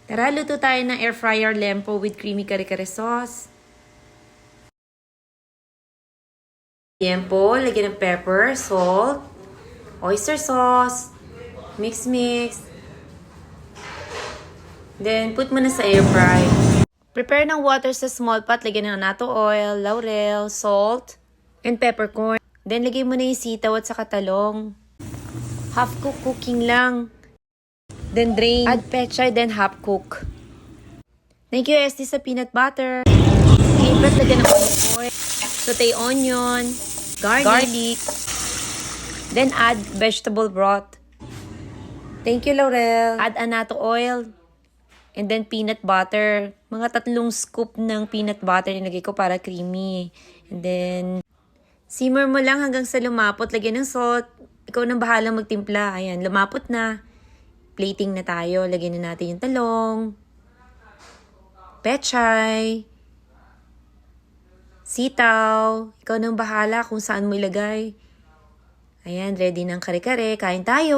Tara, luto tayo ng air fryer lempo with creamy kare-kare sauce. Lempo, lagyan ng pepper, salt, oyster sauce, mix. Then, put mo na sa air fry. Prepare ng water sa small pot, lagyan ng natto oil, laurel, salt, and peppercorn. Then, lagay mo na yung sitaw at saka talong. Half cook cooking lang. Then drain. Add pechay, then half cook. Thank you, Esty, sa peanut butter. Lipat, lagyan ng olive oil. Saute onion, garlic. Then add vegetable broth. Thank you, Laurel. Add annatto oil. And then peanut butter. Mga 3 scoop ng peanut butter nilagay ko para creamy. And then, simmer mo lang hanggang sa lumapot. Lagyan ng salt. Ikaw nang bahalang magtimpla. Ayan, lumapot na. Plating na tayo. Lagyan na natin yung talong. Pechay. Sitaw. Ikaw nang bahala kung saan mo ilagay. Ayan, ready ng kare-kare. Kain tayo!